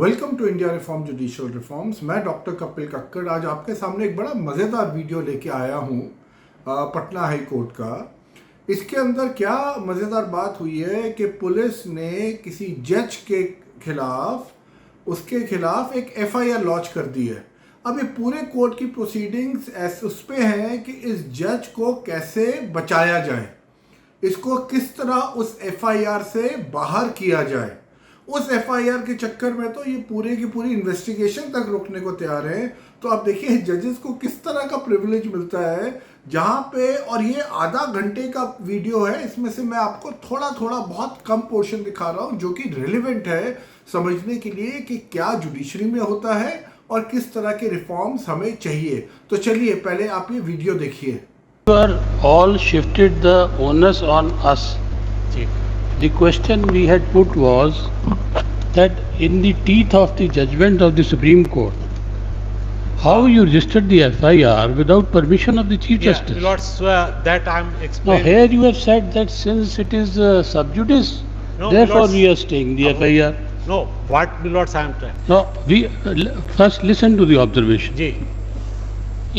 Welcome to India reform judicial reforms. मैं doctor Kapil Kakkar आज आपके सामने एक बड़ा मज़ेदार वीडियो लेके आया हूँ पटना हाई कोर्ट का। इसके अंदर क्या मज़ेदार बात हुई है कि पुलिस ने किसी जज के खिलाफ उसके खिलाफ एक एफआईआर लॉन्च कर दी है। अब ये पूरे कोर्ट की प्रोसीडिंग्स उस पे हैं कि इस जज को कैसे बचाया जाए, इसको किस तरह उस एफआईआर से बाहर किया जाए। उस एफआईआर के चक्कर में तो ये पूरे की पूरी इन्वेस्टिगेशन तक रोकने को तैयार है। तो आप देखिए जजेस को किस तरह का प्रिविलेज मिलता है जहां पे, और ये आधा घंटे का वीडियो है, इसमें से मैं आपको थोड़ा थोड़ा बहुत कम पोर्शन दिखा रहा हूं जो कि रिलेवेंट है समझने के लिए कि क्या जुडिशरी में होता है और किस तरह के रिफॉर्म्स हमें चाहिए। तो चलिए पहले आप ये वीडियो देखिए। You are all shifted the onus on us. The question we had put was that in the teeth of the judgment of the Supreme Court, how you registered the FIR without permission of the Chief Justice? Yeah, Lord, that I'm Now explaining. here you have said that since it is sub judice, No, therefore Lords, we are staying the FIR. No, what Lords I am trying. Now we first listen to the observation. Ji.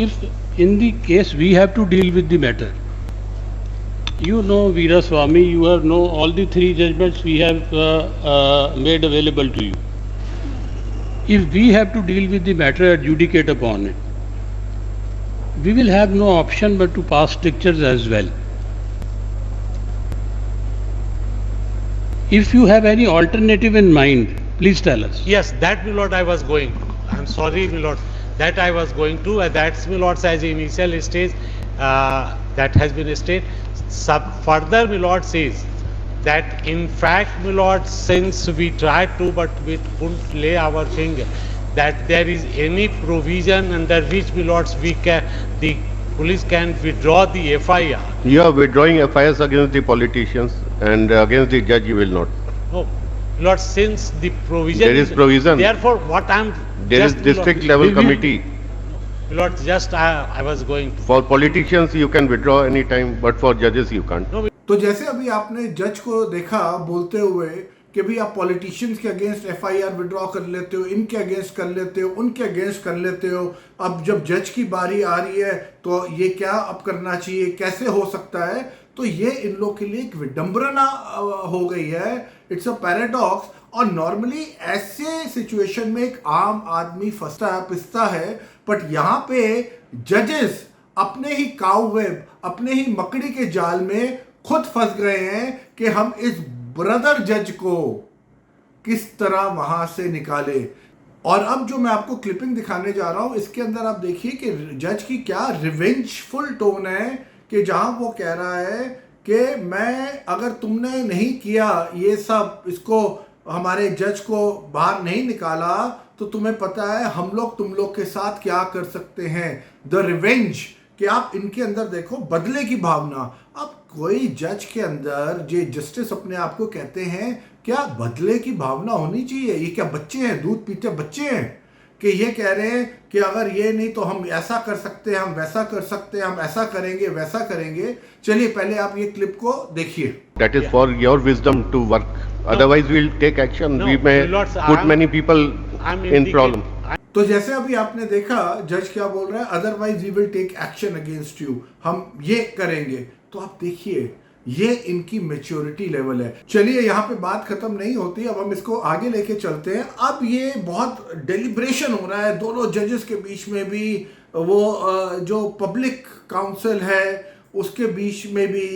If in the case we have to deal with the matter, you know Veera Swami, you have know all the three judgments we have made available to you. If we have to deal with the matter, adjudicate upon it, we will have no option but to pass strictures as well. If you have any alternative in mind, please tell us. Yes, that Lord I was going to. I'm sorry, Lord. That I was going to. That's Lord as initial stage. That has been stated. Further, Lord says that in fact, Lord, since we tried to, but we couldn't lay our finger, that there is any provision under which Lords we can, the police can withdraw the FIR. You are withdrawing FIRs against the politicians and against the judge you will not. No, Lord, since the provision There is provision. Therefore, what I'm There is just, district level committee. Lord, just I was going to. For politicians you can withdraw any time, but for judges you can't. No, तो जैसे अभी आपने जज को देखा बोलते हुए कि भाई आप पॉलिटिशियंस के अगेंस्ट एफआईआर विड्रॉ कर लेते हो, इनके अगेंस्ट कर लेते हो, उनके अगेंस्ट कर लेते हो, अब जब जज की बारी आ रही है तो ये क्या अब करना चाहिए, कैसे हो सकता है। तो ये इन लोग के लिए एक विडंबना हो गई है। It's a paradox. और नॉर्मली ऐसे सिचुएशन में एक आम आदमी फंसता है पिसता है, बट यहाँ पे जजेस अपने ही काउवेब, अपने ही मकड़ी के जाल में खुद फंस गए हैं कि हम इस ब्रदर जज को किस तरह वहां से निकाले। और अब जो मैं आपको क्लिपिंग दिखाने जा रहा हूं इसके अंदर आप देखिए कि जज की क्या रिवेंजफुल टोन है कि जहां वो कह रहा है कि मैं, अगर तुमने नहीं किया ये सब, इसको हमारे जज को बाहर नहीं निकाला, तो तुम्हें पता है हम लोग तुम लोग के साथ क्या कर सकते हैं। द रिवेंज, कि आप इनके अंदर देखो बदले की भावना। अब कोई जज के अंदर जो जस्टिस अपने आप को कहते हैं, क्या बदले की भावना होनी चाहिए? ये क्या बच्चे हैं, दूध पीते बच्चे हैं कि ये कह रहे हैं कि अगर ये नहीं तो हम ऐसा कर सकते हैं, हम वैसा कर सकते हैं, हम ऐसा करेंगे वैसा करेंगे। चलिए पहले आप ये क्लिप को देखिए। That is for your wisdom to work. Otherwise we will take action. No, We may Lords, put many people I'm in problem. तो जैसे अभी आपने देखा जज क्या बोल रहा है, otherwise we will take action against you, हम ये करेंगे। तो आप देखिए ये इनकी मैच्योरिटी लेवल है। चलिए यहाँ पे बात खत्म नहीं होती, अब हम इसको आगे लेके चलते हैं। अब ये बहुत डेलिब्रेशन हो रहा है दोनों जजेस के बीच में भी, वो जो पब्लिक काउंसिल है उसके बीच में भी,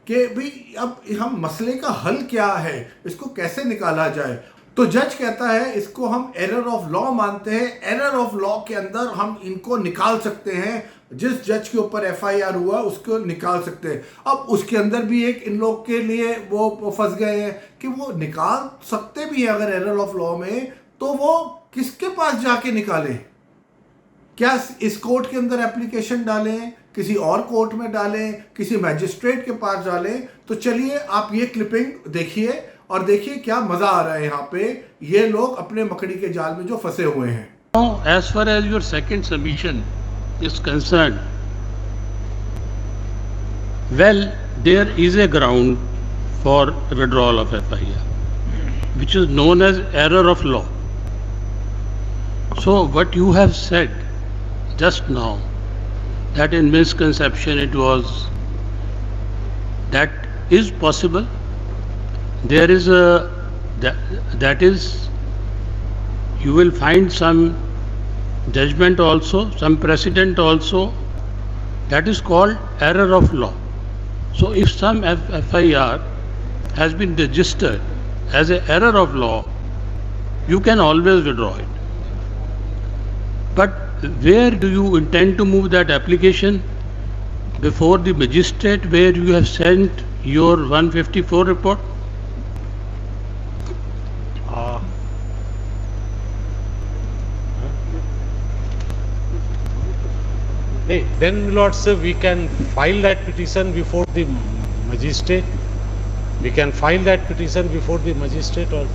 कि भाई अब हम मसले का हल क्या है, इसको कैसे निकाला जाए। तो जज कहता है इसको हम एरर ऑफ लॉ मानते हैं, एरर ऑफ लॉ के अंदर हम इनको निकाल सकते हैं, जिस जज के ऊपर एफआईआर हुआ उसको निकाल सकते हैं। अब उसके अंदर भी एक इन लोग के लिए वो फंस गए हैं कि वो निकाल सकते भी हैं अगर एरर ऑफ लॉ में, तो वो किसके पास जाके निकालें? क्या इस कोर्ट के अंदर एप्लीकेशन डालें, किसी और कोर्ट में डालें, किसी मैजिस्ट्रेट के पास डालें? तो चलिए आप ये क्लिपिंग देखिए और देखिए क्या मजा आ रहा है यहाँ पे, ये लोग अपने मकड़ी के जाल में जो फंसे हुए हैं। Now, as far as your second submission is concerned, well, there is a ground for withdrawal of FIR, which is known as error of law. So what you have said just now, that in misconception it was, that is possible. There is a, that is, you will find some judgment also, some precedent also, that is called error of law. So if some FIR has been registered as an error of law, you can always withdraw it. But where do you intend to move that application? Before the magistrate where you have sent your 154 report? Then, my lord, sir, we can file that petition before the magistrate. We can file that petition before the magistrate or.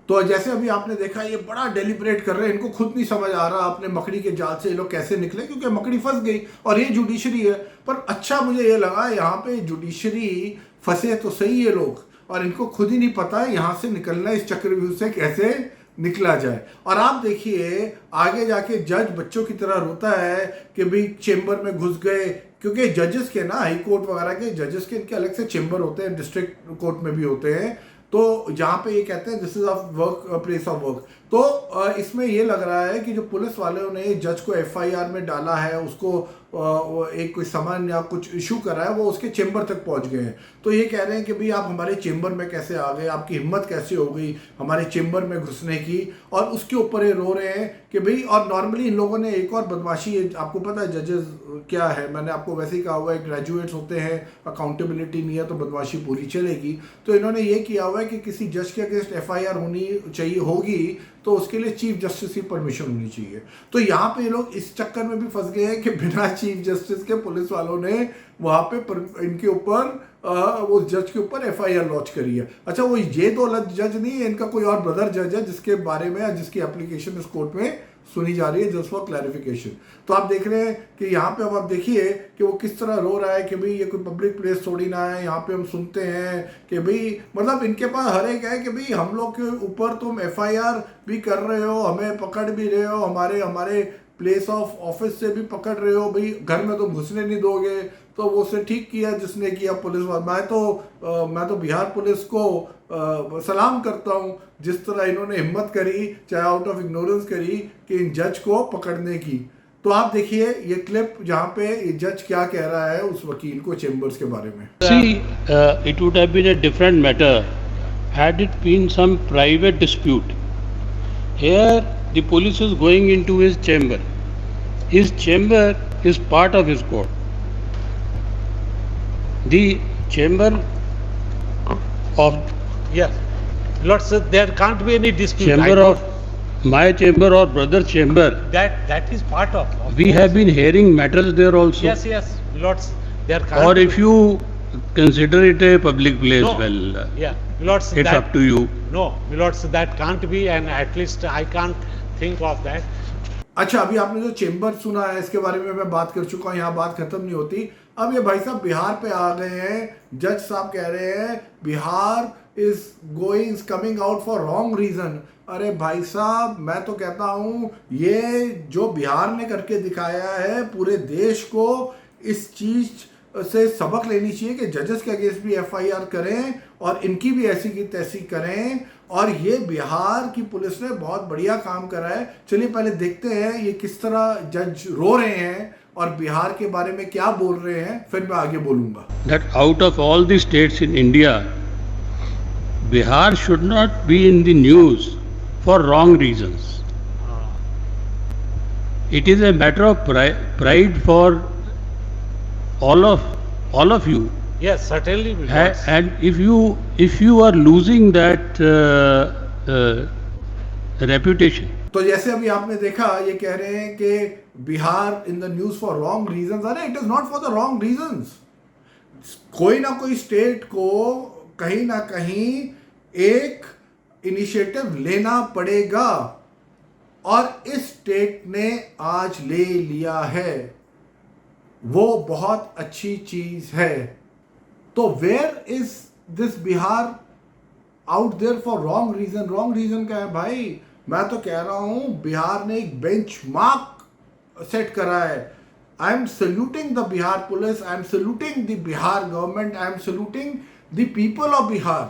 तो जैसे अभी आपने देखा ये बड़ा deliberate कर रहे हैं, इनको खुद नहीं समझ आ रहा अपने मकड़ी के जाल से ये लोग कैसे निकले, क्योंकि मकड़ी फंस गई और ये जुडिशरी है। पर अच्छा मुझे ये लगा यहाँ पे जुडिशरी फंसे तो सही ये लोग, और इनको खुद ही नहीं पता है यहाँ से निकलना, इस चक्रव्यूह से कैसे निकला जाए। और आप देखिए आगे जाके जज बच्चों की तरह रोता है कि भाई चेंबर में घुस गए, क्योंकि जजेस के ना, हाई कोर्ट वगैरह के जजेस के इनके अलग से चेंबर होते हैं, डिस्ट्रिक्ट कोर्ट में भी होते हैं, तो जहाँ पे ये कहते हैं this is of work, place of work. तो इसमें ये लग रहा है कि जो पुलिस वालों ने जज को FIR में डाला है, उसको एक कोई समन या कुछ इशू करा है, वो उसके चेंबर तक पहुंच गए हैं। तो ये कह रहे हैं कि भाई आप हमारे चेंबर में कैसे आ गए, आपकी हिम्मत कैसे हो गई हमारे चेंबर में घुसने की, और उसके ऊपर ये रो रहे हैं कि भाई। और नॉर्मली इन लोगों ने एक और बदमाशी, आपको पता है जजेस क्या है, मैंने आपको वैसे ही कहा हुआ है, ग्रेजुएट्स होते हैं, अकाउंटेबिलिटी नहीं है तो बदमाशी पूरी चलेगी। तो इन्होंने ये किया हुआ है कि किसी जज के अगेंस्ट FIR होनी चाहिए, होगी तो उसके लिए चीफ जस्टिस की परमिशन होनी चाहिए। तो यहाँ पे ये लोग इस चक्कर में भी फंस गए हैं कि बिना चीफ जस्टिस के पुलिस वालों ने वहाँ पे इनके ऊपर वो जज के ऊपर FIR लॉन्च करी है। अच्छा, वो ये दो जज नहीं है, इनका कोई और ब्रदर जज है जिसके बारे में, जिसकी एप्लीकेशन इस कोर्ट में सुनी जा रही है जस्ट फॉर क्लैरिफिकेशन। तो आप देख रहे हैं कि यहाँ पे अब आप देखिए कि वो किस तरह रो रहा है कि भाई ये कोई पब्लिक प्लेस थोड़ी ना है, यहाँ पे हम सुनते हैं कि भाई, मतलब इनके पास हर एक है कि भाई हम लोग के ऊपर तुम FIR भी कर रहे हो, हमें पकड़ भी रहे हो, हमारे प्लेस ऑफ ऑफिस से भी पकड़ रहे हो, भाई घर में तो घुसने नहीं दोगे। तो वो उसने ठीक किया जिसने किया, पुलिस वाला। मैं तो बिहार पुलिस को सलाम करता हूँ जिस तरह इन्होंने हिम्मत करी, चाहे आउट ऑफ इग्नोरेंस करी, कि इन जज को पकड़ने की। तो आप देखिए ये क्लिप जहाँ पे ये जज क्या कह रहा है उस वकील को चेंबर्स के बारे में। See, it would have been a different matter had it been some private dispute. Here, the police is going into his chamber. His chamber is part of his court. The chamber of Yes, Lord, sir, there can't be any dispute. chamber of my chamber or brother chamber. that is part of We have been hearing matters there also. Yes, Lord, there can't. Or if you consider it a public place, No. well, Yeah, Lord, sir, it's that, up to you. No, Lord, sir, that can't be, and at least I can't think of that. अच्छा, अभी आपने जो chamber सुना है इसके बारे में मैं बात कर चुका हूँ, यहाँ बात खत्म नहीं होती। अब ये भाई साहब बिहार पे आ गए हैं। जज साहब कह रहे हैं Bihar is coming out for wrong reason. अरे भाई साहब, मैं तो कहता हूँ ये जो बिहार ने करके दिखाया है, पूरे देश को इस चीज से सबक लेनी चाहिए कि जजेस के अगेंस्ट भी FIR करें और इनकी भी ऐसी की तैसी करें। और ये बिहार की पुलिस ने बहुत बढ़िया काम करा है। चलिए पहले देखते हैं ये किस तरह जज रो रहे हैं और बिहार के बारे में क्या बोल रहे हैं, फिर मैं आगे बोलूंगा। That out of all the states in India, Bihar should not be in the news for wrong reasons. It is a matter of pride for all of you. Yes, certainly, Lord. And if you are losing that reputation. तो जैसे अभी आपने देखा ये कह रहे हैं कि Bihar in the news for wrong reasons. अरे it is not for the wrong reasons. कोई ना कोई स्टेट को कहीं ना कहीं एक इनिशिएटिव लेना पड़ेगा और इस स्टेट ने आज ले लिया है, वो बहुत अच्छी चीज है। तो where is this Bihar out there for wrong reason. Wrong reason क्या है भाई? मैं तो कह रहा हूँ बिहार ने एक बेंचमार्क सेट करा है। I am saluting the Bihar police, I am saluting the Bihar government, I am saluting the people of Bihar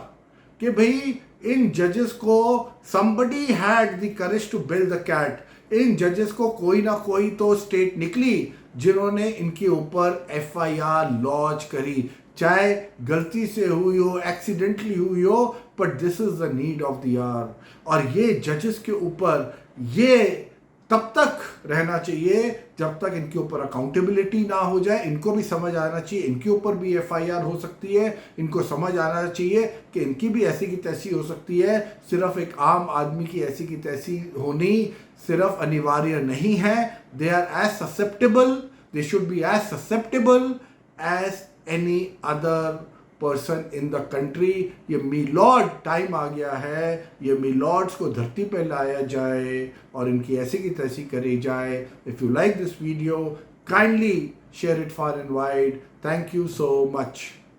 कि भाई इन जजेस को somebody had the courage to build the cat। इन जजेस को कोई ना कोई तो स्टेट निकली जिन्होंने इनके ऊपर FIR लॉन्च करी, चाहे गलती से हुई हो, एक्सीडेंटली हुई हो, but this is the need of the hour. और ये जजेस के ऊपर ये तब तक रहना चाहिए जब तक इनके ऊपर अकाउंटेबिलिटी ना हो जाए। इनको भी समझ आना चाहिए इनके ऊपर भी FIR हो सकती है, इनको समझ आना चाहिए कि इनकी भी ऐसी की तैसी हो सकती है। सिर्फ एक आम आदमी की ऐसी की तैसी होनी सिर्फ अनिवार्य नहीं है। They are as susceptible, they should be as susceptible as any other person in the country. ये मीलॉर्ड टाइम आ गया है, ये मीलॉर्ड्स को धरती पे लाया जाए और इनकी ऐसी की तैसी करी जाए। If you like this video kindly share it far and wide. Thank you so much.